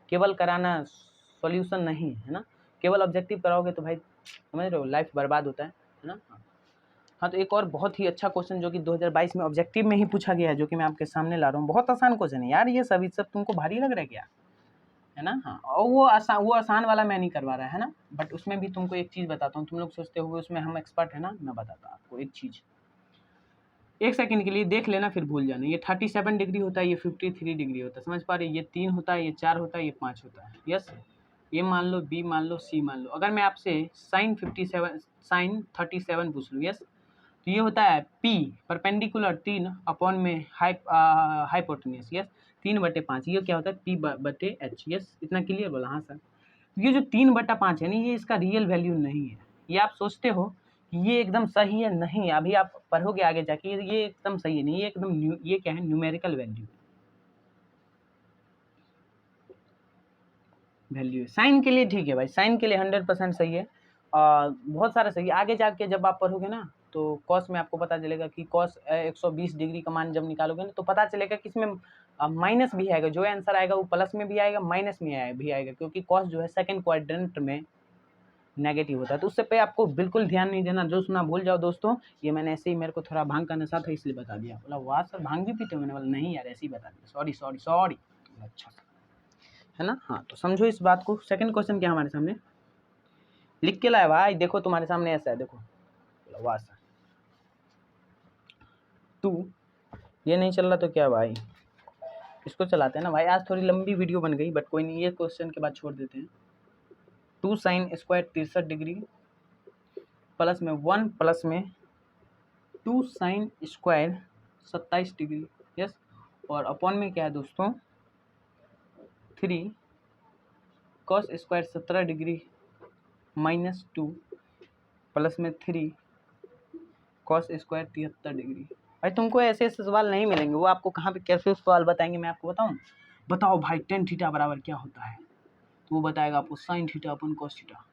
केवल कराना सॉल्यूशन नहीं है ना। केवल ऑब्जेक्टिव कराओगे तो भाई समझ रहे हो, लाइफ बर्बाद होता है ना। हाँ, तो एक और बहुत ही अच्छा क्वेश्चन जो कि 2022 में ऑब्जेक्टिव में ही पूछा गया है, जो कि मैं आपके सामने ला रहा हूँ। बहुत आसान क्वेश्चन है यार, ये सब तुमको भारी लग रहा है क्या, है ना। हाँ, और वो आसान वाला मैं नहीं करवा रहा है ना, बट उसमें भी तुमको एक चीज़ बताता हूँ। तुम लोग सोचते हो उसमें हम एक्सपर्ट है ना, मैं बताता हूँ आपको एक चीज़, एक सेकंड के लिए देख लेना फिर भूल जाना। ये 37 डिग्री होता है, ये 53 डिग्री होता है, समझ पा रहे? ये 3 होता है, ये 4 होता है, ये 5 होता है। यस, ये मान लो, बी मान लो, सी मान लो। अगर मैं आपसे साइन 37 पूछ लूँ, यस, तो ये होता है P परपेंडिकुलर 3 अपॉन में हाइपोटेन्यूस, यस, 3/5। ये क्या होता है, P/H। यस, इतना क्लियर? बोला हाँ सर। ये जो 3/5 है ना, ये इसका रियल वैल्यू नहीं है। ये आप सोचते हो कि ये एकदम सही है, नहीं, अभी आप पढ़ोगे आगे जाके, ये एकदम सही है नहीं, ये एकदम ये क्या है, न्यूमेरिकल वैल्यू है। साइन के लिए ठीक है भाई, साइन के लिए 100% सही है, बहुत सारा सही है। आगे जाके जब आप पढ़ोगे ना, तो कॉस में आपको पता चलेगा कि कॉस 120 डिग्री का मान जब निकालोगे ना, तो पता चलेगा कि इसमें माइनस भी आएगा। जो आंसर आएगा वो प्लस में भी आएगा, माइनस में भी आएगा, क्योंकि कॉस जो है सेकंड क्वाड्रेंट में नेगेटिव होता है। तो उससे पे आपको बिल्कुल ध्यान नहीं देना, जो सुना भूल जाओ दोस्तों। ये मैंने ऐसे ही, मेरे को थोड़ा भांग का नशा था इसलिए बता दिया। बोला वाह सर, भांग भी पीते हो? मैंने बोला नहीं यार, ऐसे ही बता दिया, सॉरी सॉरी सॉरी। अच्छा है ना, हाँ। तो समझो इस बात को। सेकंड क्वेश्चन क्या हमारे सामने लिख के लाया भाई, देखो तुम्हारे सामने ऐसा है, देखो। वाह सर, 2 ये नहीं चल रहा तो क्या भाई, इसको चलाते हैं ना भाई। आज थोड़ी लंबी वीडियो बन गई बट कोई नहीं, ये क्वेश्चन के बाद छोड़ देते हैं। 2 साइन स्क्वायर 63 डिग्री प्लस में 1 प्लस में 2 साइन स्क्वायर 27 डिग्री, यस। और अपॉन में क्या है दोस्तों, 3 cos square 17 degree minus 2 plus में 3 कॉस स्क्वायर 73 डिग्री। भाई तुमको ऐसे ऐसे सवाल नहीं मिलेंगे, वो आपको कहाँ पे कैसे सवाल बताएंगे मैं आपको बताऊँ। बताओ भाई tan थीटा बराबर क्या होता है, तो वो बताएगा आपको साइन थीटा अपन कॉस थीटा।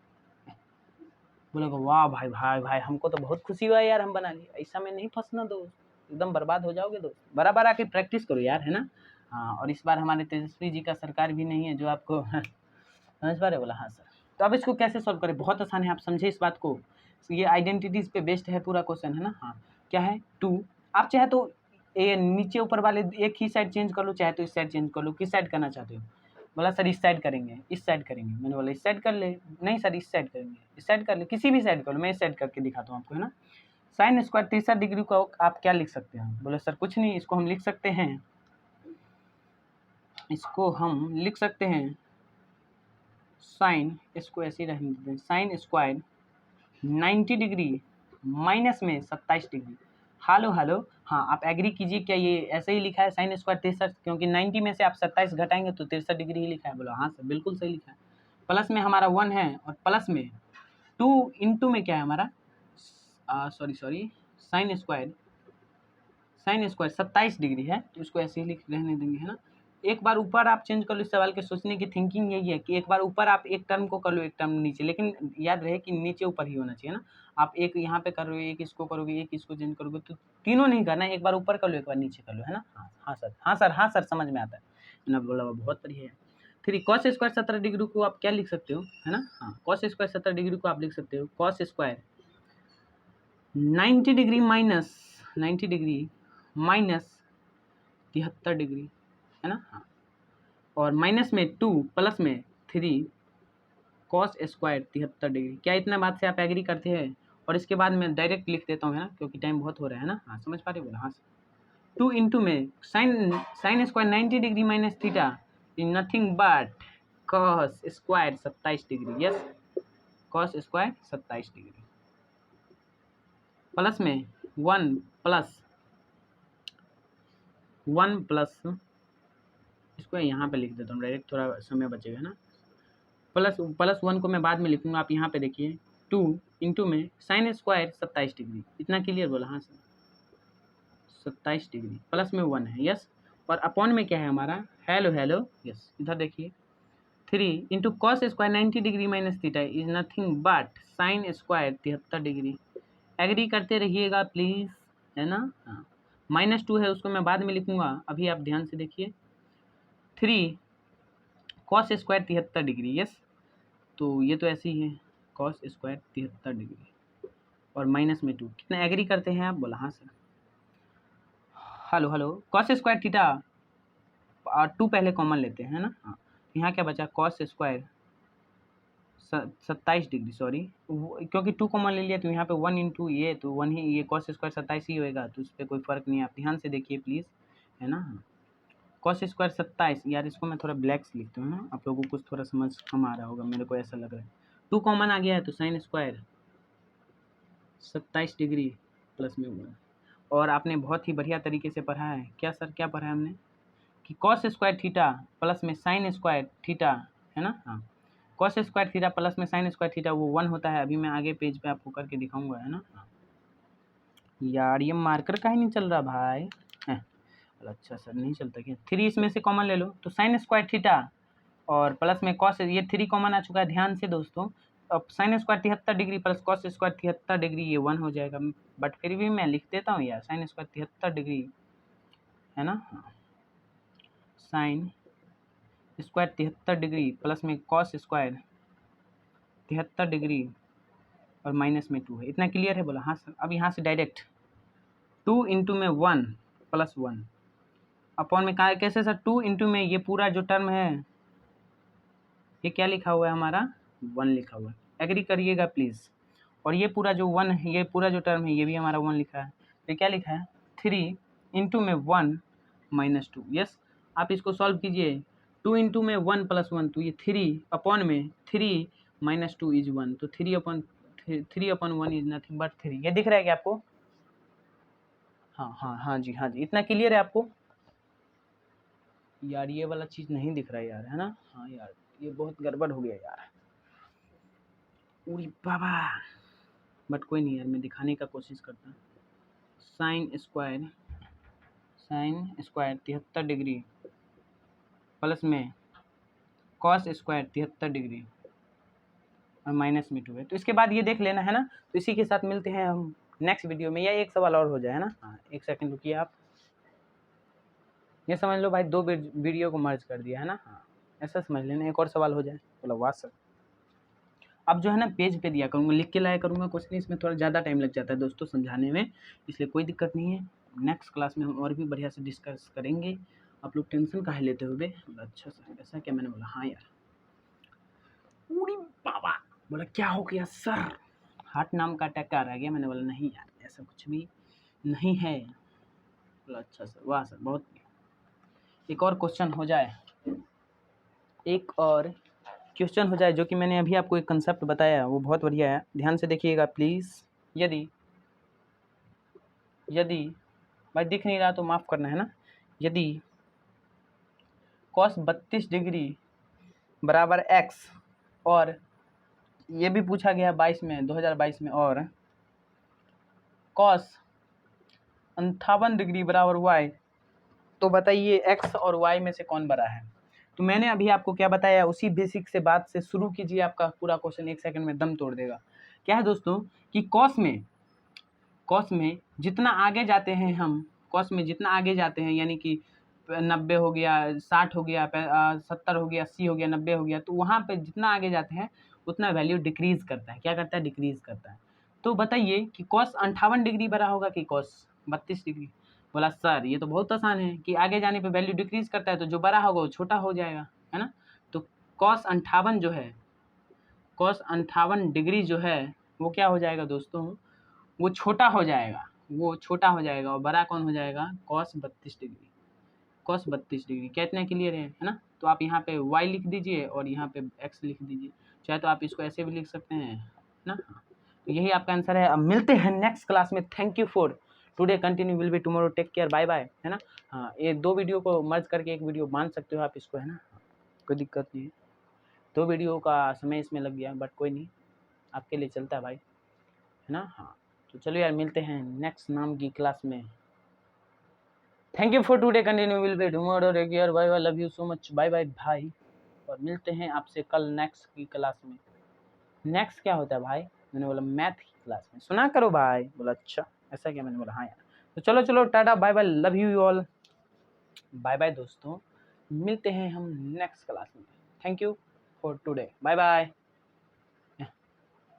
बोलेगा वाह भाई भाई भाई हमको तो बहुत खुशी हुआ यार, हम बना लिए। ऐसा में नहीं फंसना दोस्त, एकदम बर्बाद हो जाओगे दोस्त। बराबर आके प्रैक्टिस करो यार, है ना। हाँ, और इस बार हमारे तेजस्वी जी का सरकार भी नहीं है जो आपको समझ पा रहे। बोला हाँ सर। तो अब इसको कैसे सॉल्व करें, बहुत आसान है, आप समझे इस बात को। ये आइडेंटिटीज पे बेस्ड है पूरा क्वेश्चन, है ना। हाँ, क्या है 2, आप चाहे तो ये नीचे ऊपर वाले एक ही साइड चेंज कर लो, चाहे तो इस साइड चेंज कर लो। किस साइड करना चाहते हो। बोला सर इस साइड करेंगे, इस साइड करेंगे। मैंने बोला इस साइड कर ले, नहीं सर इस साइड करेंगे, इस साइड कर ले, किसी भी साइड कर लो। मैं इस साइड करके दिखाता हूँ आपको, है ना। साइन स्क्वायर 63 डिग्री को आप क्या लिख सकते हैं। बोले सर कुछ नहीं, इसको हम लिख सकते हैं, इसको हम लिख सकते हैं साइन, इसको ऐसे ही रहने देते हैं, साइन स्क्वायर 90 डिग्री माइनस में 27 डिग्री। हेलो हेलो, हाँ आप एग्री कीजिए, क्या ये ऐसे ही लिखा है साइन स्क्वायर 63, क्योंकि 90 में से आप 27 घटाएंगे तो 63 डिग्री ही लिखा है। बोलो हाँ सर बिल्कुल सही लिखा है। प्लस में हमारा 1 है और प्लस में 2 इंटू में क्या है हमारा, सॉरी साइन स्क्वायर 27 डिग्री है, तो इसको ऐसे ही लिख रहने देंगे, है ना। एक बार ऊपर आप चेंज कर लो। इस सवाल के सोचने की थिंकिंग यही है कि एक बार ऊपर आप एक टर्म को कर लो, एक टर्म नीचे, लेकिन याद रहे कि नीचे ऊपर ही होना चाहिए ना। आप एक यहाँ पे कर रहे हो, एक इसको करोगे, एक इसको चेंज करोगे, तो तीनों नहीं करना, एक बार ऊपर कर लो, एक बार नीचे कर लो, है ना। हाँ हाँ सर, हाँ सर, हाँ सर, समझ में आता है ना। बोला बहुत बढ़िया है। 3 कॉस स्क्वायर 17 डिग्री को आप क्या लिख सकते हो, है ना। हाँ, कॉस स्क्वायर 17 डिग्री को आप लिख सकते हो cos square 90 degree minus 90 degree minus 73 degree, है ना। हाँ, और माइनस में 2 प्लस में 3 कॉस स्क्वायर 73 डिग्री। क्या इतना बात से आप एग्री करते हैं। और इसके बाद मैं डायरेक्ट लिख देता हूँ, है ना, क्योंकि टाइम बहुत हो रहा है ना। हाँ समझ पा रहे बोला हाँ। 2 इंटू में sine square 90 degree minus theta is nothing but cos square 27 degree, yes, cos square 27 degree. Plus में 1 प्लस इसको यहाँ पे लिख देता हूँ डायरेक्ट, थोड़ा समय बचेगा ना। प्लस 1 को मैं बाद में लिखूंगा, आप यहाँ पे देखिए 2 इंटू में साइन स्क्वायर 27 डिग्री। इतना क्लियर बोला हाँ सर, 27 डिग्री प्लस में 1 है, यस। और अपॉन में क्या है हमारा, हेलो हेलो, यस। इधर देखिए 3 into cos square 90 degree minus theta is nothing but sine square 73 degree. Agree करते रहिएगा प्लीज़, है ना। हाँ, -2 है उसको मैं बाद में लिखूंगा, अभी आप ध्यान से देखिए। 3 कॉस स्क्वायर 73 डिग्री, यस। तो ये तो ऐसे ही है, कॉस स्क्वायर 73 डिग्री और माइनस में 2। कितना एग्री करते हैं आप। बोला हाँ sir. Hello hello, cos square theta 2 पहले कॉमन लेते हैं, है ना। हाँ, यहाँ क्या बचा, कॉस स्क्वायर 27 डिग्री, सॉरी, क्योंकि 2 कॉमन ले लिया तो यहाँ पे 1 इंटू ये, तो 1 ही, ये कॉस स्क्वायर 27 ही होएगा, तो उस पर कोई फर्क नहीं है। आप ध्यान से देखिए प्लीज़, है ना। कॉस स्क्वायर 27, यार इसको मैं थोड़ा ब्लैक से लिखता हूँ ना, आप लोगों को थोड़ा समझ कम आ रहा होगा, मेरे को ऐसा लग रहा है। 2 कॉमन आ गया है तो साइन स्क्वायर 27 डिग्री प्लस में 1। और आपने बहुत ही बढ़िया तरीके से पढ़ा है। क्या सर, क्या पढ़ा है हमने, कि कॉस स्क्वायर थीटा प्लस में साइन स्क्वायर थीटा, है ना। हाँ, कॉस स्क्वायर थीटा प्लस में साइन स्क्वायर थीटा वो 1 होता है। अभी मैं आगे पेज पे आपको करके दिखाऊंगा, है ना। हाँ, यार ये मार्कर का ही नहीं चल रहा भाई है। अच्छा सर नहीं चलता क्या। 3 इसमें से कॉमन ले लो तो साइन स्क्वायर थीटा और प्लस में कॉस, ये 3 कॉमन आ चुका है, ध्यान से दोस्तों। अब sign square 73 degree plus cos square 73 degree, ये 1 हो जाएगा, बट फिर भी मैं लिख देता हूँ यार, साइन स्क्वायर 73 डिग्री, है ना। हाँ, साइन स्क्वायर 73 डिग्री प्लस में कॉस स्क्वायर 73 डिग्री और माइनस में 2 है। इतना क्लियर है। बोला हाँ सर। अब यहाँ से डायरेक्ट 2 इंटू में 1 प्लस 1 अपॉन में कहा कैसे सर, 2 इंटू में ये पूरा जो टर्म है ये क्या लिखा हुआ है हमारा, 1 लिखा हुआ है। एग्री करिएगा प्लीज़। और ये पूरा जो 1 है, ये पूरा जो टर्म है ये भी हमारा 1 लिखा है। तो क्या लिखा है, 3 इंटू में 1 माइनस 2। यस, आप इसको सॉल्व कीजिए। 2 इंटू में 1 प्लस 1, तो ये 3 अपॉन में 3 माइनस 2 इज 1, तो 3 अपॉन 1 इज नथिंग बट 3। ये दिख रहा है क्या आपको? हाँ जी, इतना क्लियर है आपको? यार ये वाला चीज़ नहीं दिख रहा है यार, है ना? हाँ यार, ये बहुत गड़बड़ हो गया यार। उरी बाबा, बट कोई नहीं यार, मैं दिखाने का कोशिश करता हूँ। साइन स्क्वायर 73 डिग्री प्लस में कॉस स्क्वायर 73 डिग्री और माइनस में 2 है। तो इसके बाद ये देख लेना, है ना? तो इसी के साथ मिलते हैं हम नेक्स्ट वीडियो में। या एक सवाल और हो जाए, है ना? हाँ, एक सेकंड रुकिए आप। ये समझ लो भाई, 2 वीडियो को मर्ज कर दिया, है ना? हाँ, ऐसा समझ लेना। एक और सवाल हो जाए, बोला वाह सर। अब जो है ना, पेज पे दिया करूँगा, लिख के लाया करूँगा क्वेश्चन। इसमें थोड़ा ज़्यादा टाइम लग जाता है दोस्तों समझाने में, इसलिए कोई दिक्कत नहीं है। नेक्स्ट क्लास में हम और भी बढ़िया से डिस्कस करेंगे। आप लोग टेंशन काहे लेते हुए? बोला अच्छा सर, ऐसा क्या? मैंने बोला हाँ यार। उड़ी बाबा, बोला क्या हो गया सर? हार्ट नाम का अटैक आ गया? मैंने बोला नहीं यार, ऐसा कुछ भी नहीं है। बोला अच्छा सर, वाह सर, बहुत। एक और क्वेश्चन हो जाए, जो कि मैंने अभी आपको एक कंसेप्ट बताया, वो बहुत बढ़िया है, ध्यान से देखिएगा प्लीज़। यदि भाई दिख नहीं रहा तो माफ़ करना, है ना? यदि cos 32 डिग्री बराबर x, और ये भी पूछा गया 2022 में, और cos 58 डिग्री बराबर y, तो बताइए x और y में से कौन बड़ा है? तो मैंने अभी आपको क्या बताया, उसी बेसिक से बात से शुरू कीजिए, आपका पूरा क्वेश्चन 1 सेकंड में दम तोड़ देगा। क्या है दोस्तों कि cos में जितना आगे जाते हैं हम, यानी कि 90 हो गया, 60 हो गया, 70 हो गया, 80 हो गया, 90 हो गया, तो वहाँ पे जितना आगे जाते हैं उतना वैल्यू डिक्रीज करता है। क्या करता है? डिक्रीज करता है। तो बताइए कि cos 58 डिग्री बड़ा होगा कि cos 32 डिग्री? बोला सर ये तो बहुत आसान है कि आगे जाने पे वैल्यू डिक्रीज करता है, तो जो बड़ा होगा वो छोटा हो जाएगा, है ना? तो cos 58 जो है, cos 58 डिग्री जो है वो क्या हो जाएगा दोस्तों? वो छोटा हो जाएगा, और बड़ा कौन हो जाएगा? cos 32 degree. cos 32 डिग्री क्या इतना क्लियर है ना? तो आप यहाँ पे y लिख दीजिए और यहाँ पे x लिख दीजिए, चाहे तो आप इसको ऐसे भी लिख सकते हैं ना। तो यही आपका आंसर है। अब मिलते हैं नेक्स्ट क्लास में। Thank you for today, continue will be tomorrow, take care, bye bye, है ना? हाँ, ये 2 वीडियो को मर्ज करके एक वीडियो मान सकते हो आप इसको, है ना? कोई दिक्कत नहीं है। 2 वीडियो का समय इसमें लग गया, बट कोई नहीं, आपके लिए चलता है भाई, है ना? हाँ, तो चलो यार, मिलते हैं नेक्स्ट नाम की क्लास में। Thank you for today, continue will be tomorrow, take care, bye bye, love you so much, bye bye भाई। और मिलते हैं आपसे कल नेक्स्ट की क्लास में। नेक्स्ट क्या होता है भाई? मैंने बोला मैथ की क्लास में, सुना करो भाई। बोला अच्छा ऐसा क्या? मैंने बोला हाँ यार। तो चलो tata bye bye, love you all, bye bye दोस्तों, मिलते हैं हम नेक्स्ट क्लास में। Thank you for today, bye bye.